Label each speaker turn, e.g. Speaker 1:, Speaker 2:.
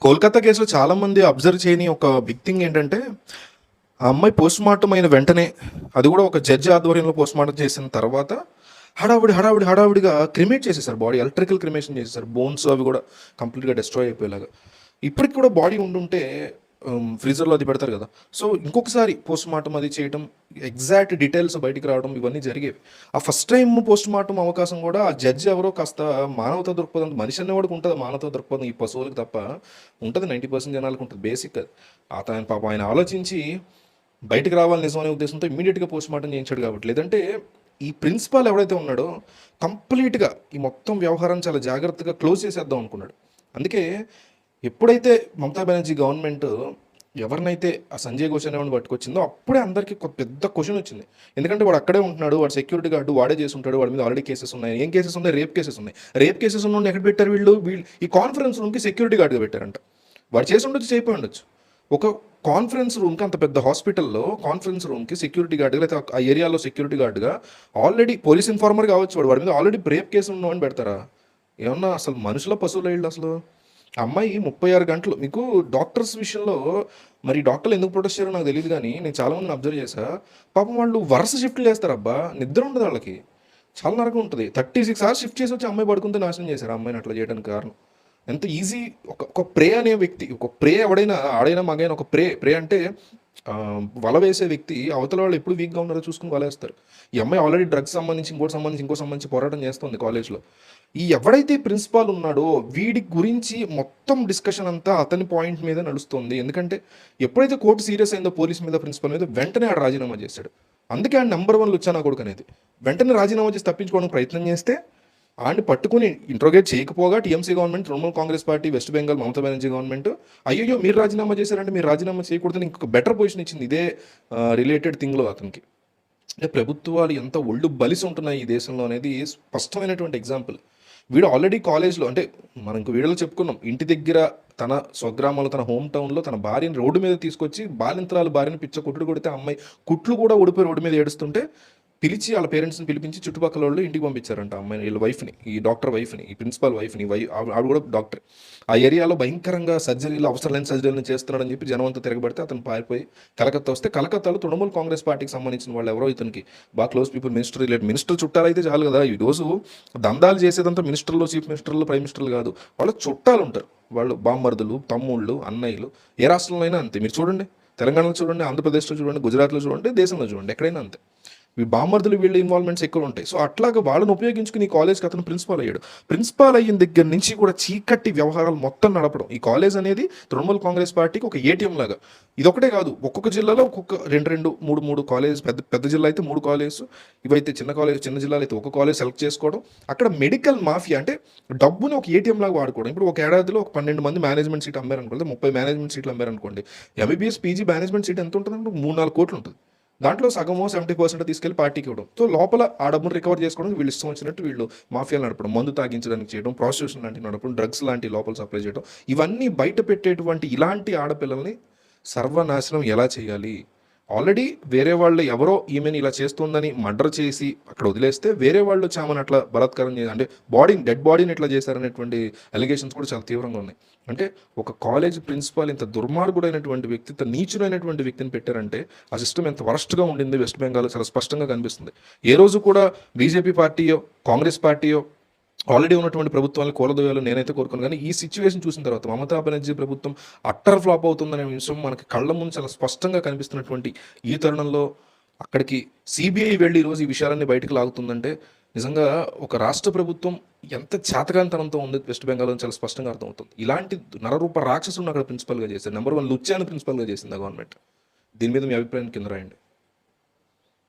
Speaker 1: కోల్కతా కేసులో చాలా మంది అబ్జర్వ్ చేయని ఒక బిగ్ థింగ్ ఏంటంటే, ఆ అమ్మాయి పోస్ట్ మార్టం అయిన వెంటనే, అది కూడా ఒక జడ్జి ఆధ్వర్యంలో పోస్ట్ మార్టం చేసిన తర్వాత హడావిడిగా క్రిమేట్ చేసేసారు బాడీ. ఎలక్ట్రికల్ క్రిమేషన్ చేసేసారు. బోన్స్ అవి కూడా కంప్లీట్గా డిస్ట్రాయ్ అయిపోయేలాగా. ఇప్పటికి కూడా బాడీ ఉండుంటే ఫ్రీజర్లో అది పెడతారు కదా. సో ఇంకొకసారి పోస్ట్ మార్టం అది చేయడం, ఎగ్జాక్ట్ డీటెయిల్స్ బయటికి రావడం, ఇవన్నీ జరిగేవి. ఆ ఫస్ట్ టైం పోస్ట్ మార్టం అవకాశం కూడా ఆ జడ్జి ఎవరో కాస్త మానవతా దృక్పథం, మనిషి అనేవాడికి ఉంటుంది మానవతా దృక్పథం, ఈ పశువులకు తప్ప ఉంటుంది. 90% జనాలకు ఉంటుంది బేసిక్ అది. అతను పాపం ఆయన ఆలోచించి బయటకు రావాలి నిజం అనే ఉద్దేశంతో ఇమీడియట్గా పోస్ట్ మార్టం చేయించాడు కాబట్టి. లేదంటే ఈ ప్రిన్సిపాల్ ఎవరైతే ఉన్నాడో కంప్లీట్గా ఈ మొత్తం వ్యవహారం చాలా జాగ్రత్తగా క్లోజ్ చేసేద్దాం అనుకున్నాడు. అందుకే ఎప్పుడైతే మమతా బెనర్జీ గవర్నమెంట్ ఎవరినైతే ఆ సంజయ్ ఘోష్ అనేవాడిని పట్టుకొచ్చిందో అప్పుడే అందరికీ ఒక పెద్ద క్వశ్చన్ వచ్చింది. ఎందుకంటే వాడు అక్కడే ఉంటున్నాడు, వాడు సెక్యూరిటీ గార్డు, వాడే చేసి ఉంటాడు, వాడి మీద ఆల్రెడీ కేసెస్ ఉన్నాయి. ఏం కేసెస్ ఉన్నాయి? రేప్ కేసెస్ ఉన్నాయి. రేప్ కేసెస్ ఉన్న ఎక్కడ పెట్టారు వీళ్ళు ఈ కాన్ఫరెన్స్ రూమ్కి సెక్యూరిటీ గార్డుగా పెట్టారంట. వాడు చేసి ఉండొచ్చు, చేయపోయి ఉండొచ్చు. ఒక కాన్ఫరెన్స్ రూమ్కి, అంత పెద్ద హాస్పిటల్లో కాన్ఫరెన్స్ రూమ్కి సెక్యూరిటీ గార్డుగా, లేకపోతే ఆ ఏరియాలో సెక్యూరిటీ గార్డుగా ఆల్రెడీ పోలీస్ ఇన్ఫార్మర్ కావచ్చు, వాడి మీద ఆల్రెడీ రేప్ కేసు ఉన్నవాడిని పెడతారా? ఏమన్నా అసలు మనుషుల పశువులు వీళ్ళు అసలు. అమ్మాయి 36 గంటలు, మీకు డాక్టర్స్ విషయంలో మరి డాక్టర్లు ఎందుకు ప్రొటెస్ట్ చేయారో నాకు తెలియదు, కానీ నేను చాలా మందిని అబ్జర్వ్ చేశా. పాపం వాళ్ళు వరుస షిఫ్ట్లు చేస్తారు అబ్బా, నిద్ర ఉండదు వాళ్ళకి, చాలా నరకం ఉంటుంది. 36 hours షిఫ్ట్ చేసి వచ్చి అమ్మాయి పడుకుంటే నాశనం చేశారు అమ్మాయిని అట్లా చేయడానికి కారణం. ఎంత ఈజీ. ఒక ప్రే అనే వ్యక్తి, ఒక ప్రే ఎవడైనా ఆడైనా మగైనా, ఒక ప్రే అంటే వల వేసే వ్యక్తి అవతల వాళ్ళు ఎప్పుడు వీక్గా ఉన్నారో చూసుకుని వలేస్తారు. ఈ అమ్మాయి ఆల్రెడీ డ్రగ్స్ సంబంధించి ఇంకో సంబంధించి పోరాటం చేస్తుంది కాలేజ్లో. ఈ ఎవడైతే ప్రిన్సిపాల్ ఉన్నాడో వీడి గురించి మొత్తం డిస్కషన్ అంతా అతని పాయింట్ మీద నడుస్తుంది. ఎందుకంటే ఎప్పుడైతే కోర్టు సీరియస్ అయిందో పోలీస్ మీద, ప్రిన్సిపల్ మీద, వెంటనే ఆడు రాజీనామా చేశాడు. అందుకే ఆయన నెంబర్ 1 లుచ్చా నా కొడుకు అనేది. వెంటనే రాజీనామా చేసి తప్పించుకోవడానికి ప్రయత్నం చేస్తే ఆయన్ని పట్టుకుని ఇంట్రోగేట్ చేయకపోగా TMC government, Trinamool Congress party, West Bengal Mamata Banerjee government అయ్యో మీరు రాజీనామా చేశారంటే మీరు రాజీనామా చేయకూడదని ఇంకొక బెటర్ పొజిషన్ ఇచ్చింది ఇదే రిలేటెడ్ థింగ్లో అతనికి. అంటే ప్రభుత్వాలు ఎంత ఒళ్ళు బలిసి ఉంటున్నాయి ఈ దేశంలో అనేది స్పష్టమైనటువంటి ఎగ్జాంపుల్. వీడు ఆల్రెడీ కాలేజ్లో, అంటే మనం ఇంకో వీడియోలో చెప్పుకున్నాం, ఇంటి దగ్గర తన స్వగ్రామంలో, తన హోమ్ టౌన్లో తన భార్యని రోడ్డు మీద తీసుకొచ్చి బాలింతరాలు భార్యని పిచ్చ కొట్టుడు కొడితే అమ్మాయి కుట్లు కూడా ఊడిపోయి రోడ్డు మీద ఏడుస్తుంటే పిలిచి వాళ్ళ పేరెంట్స్ని పిలిపించి చుట్టుపక్కల వాళ్ళు ఇంటికి పంపించారంట అమ్మాయిని, వీళ్ళ వైఫ్ని, ఈ డాక్టర్ వైఫ్ని, ఈ ప్రిన్సిపాల్ వైఫ్ని. ఆవిడ కూడా డాక్టర్. ఆ ఏరియాలో భయంకరంగా సర్జరీలు, అవసరం లేని సర్జరీలు చేస్తున్నాడని చెప్పి జనం అంతా తిరగబడితే అతను పారిపోయి కలకత్తా వస్తే, కలకత్తాలో తృణమూల్ కాంగ్రెస్ పార్టీకి సంబంధించిన వాళ్ళు ఎవరో ఇతనికి బాగా క్లోజ్ పీపుల్, మినిస్టర్ చుట్టాలు అయితే చాలు కదా. ఈ రోజు దందాలు చేసేదంతా మినిస్టర్లు, చీఫ్ మినిస్టర్లు, ప్రైమ్ మినిస్టర్లు కాదు, వాళ్ళ చుట్టాలు ఉంటారు. వాళ్ళు బామ్మర్దులు, తమ్ముళ్ళు, అన్నయ్యలు. ఏ రాష్ట్రంలో అయినా అంతే. మీరు చూడండి, తెలంగాణలో చూడండి, ఆంధ్రప్రదేశ్లో చూడండి, గుజరాత్లో చూడండి, దేశంలో చూడండి, ఎక్కడైనా అంతే. ఈ బామ్మర్దులు వీళ్ళ ఇన్వాల్వ్మెంట్స్ ఎక్కువ ఉంటాయి. సో అట్లాగా వాళ్ళని ఉపయోగించుకుని ఈ కాలేజ్కి అతను ప్రిన్సిపాల్ అయ్యాడు. ప్రిన్సిపాల్ అయిన దగ్గర నుంచి కూడా చీకట్టి వ్యవహారాలు మొత్తం నడపడం. ఈ కాలేజ్ అనేది తృణమూల్ కాంగ్రెస్ పార్టీకి ఒక ఏటీఎం లాగా. ఇదొకటే కాదు, ఒక్కొక్క జిల్లాలో ఒక్కొక్క 2 కాలేజ్, పెద్ద జిల్లా అయితే 3 కాలేజ్, ఇవైతే చిన్న జిల్లాలో అయితే ఒక కాలేజ్ సెలెక్ట్ చేసుకోవడం. అక్కడ మెడికల్ మాఫియా అంటే డబ్బుని ఒక ఏటీఎం లాగా వాడుకోవడం. ఇప్పుడు ఒక ఏడాదిలో ఒక 12 మంది మేనేజ్మెంట్ సీట్ అమ్మారనుకోండి, 30 మేనేజ్మెంట్ సీట్లు అమ్మారనుకోండి, ఎంబీబీఎస్ పీజీ మేనేజ్మెంట్ సీట్ ఎంత ఉంటుందంటే 3-4 కోట్లు ఉంటుంది. దాంట్లో సగమో 70% తీసుకెళ్లి పార్టీకి ఇవ్వడం. సో లోపల ఆ డబ్బును రికవర్ చేసుకోవడానికి వీళ్ళు ఇష్టం వచ్చినట్టు వీళ్ళు మాఫియాలు నడపడం, మందు తాగించడానికి చేయడం, ప్రాస్టిట్యూషన్ లాంటివి నడపడం, డ్రగ్స్ లాంటి లోపల సప్లై చేయడం, ఇవన్నీ బయట పెట్టేటువంటి ఇలాంటి ఆడపిల్లల్ని సర్వనాశనం ఎలా చేయాలి. ఆల్రెడీ వేరే వాళ్ళు ఎవరో ఈమెను ఇలా చేస్తుందని మర్డర్ చేసి అక్కడ వదిలేస్తే, వేరే వాళ్ళు చామని అట్లా బలాత్కారం చేసి, అంటే డెడ్ బాడీని ఎట్లా చేశారనేటువంటి అలిగేషన్స్ కూడా చాలా తీవ్రంగా ఉన్నాయి. అంటే ఒక కాలేజ్ ప్రిన్సిపాల్ ఇంత దుర్మార్గుడైనటువంటి వ్యక్తి, ఇంత నీచుడైనటువంటి వ్యక్తిని పెట్టారంటే ఆ సిస్టమ్ ఎంత వరస్ట్గా ఉండింది వెస్ట్ బెంగాల్ చాలా స్పష్టంగా కనిపిస్తుంది. ఏ రోజు కూడా బీజేపీ పార్టీయో, కాంగ్రెస్ పార్టీయో ఆల్రెడీ ఉన్నటువంటి ప్రభుత్వాన్ని కూలదోయాలని నేనైతే కోరుకున్నాను. కానీ ఈ సిచ్యువేషన్ చూసిన తర్వాత మమతా బెనర్జీ ప్రభుత్వం అట్టర్ ఫ్లాప్ అవుతుందనే విషయం మనకి కళ్ళ ముందు చాలా స్పష్టంగా కనిపిస్తున్నటువంటి ఈ తరుణంలో అక్కడికి సిబిఐ వెళ్ళి ఈరోజు ఈ విషయాలన్నీ బయటకు లాగుతుందంటే నిజంగా ఒక రాష్ట్ర ప్రభుత్వం ఎంత చేతగానితనంతో ఉంది వెస్ట్ బెంగాల్ అని చాలా స్పష్టంగా అర్థమవుతుంది. ఇలాంటి నరరూప రాక్షసులను అక్కడ ప్రిన్సిపల్గా చేశారు. నెంబర్ 1 లుచ్చాను ప్రిన్సిపల్గా చేసింది ఆ గవర్నమెంట్. దీని మీద మీ అభిప్రాయం కింద రాయండి.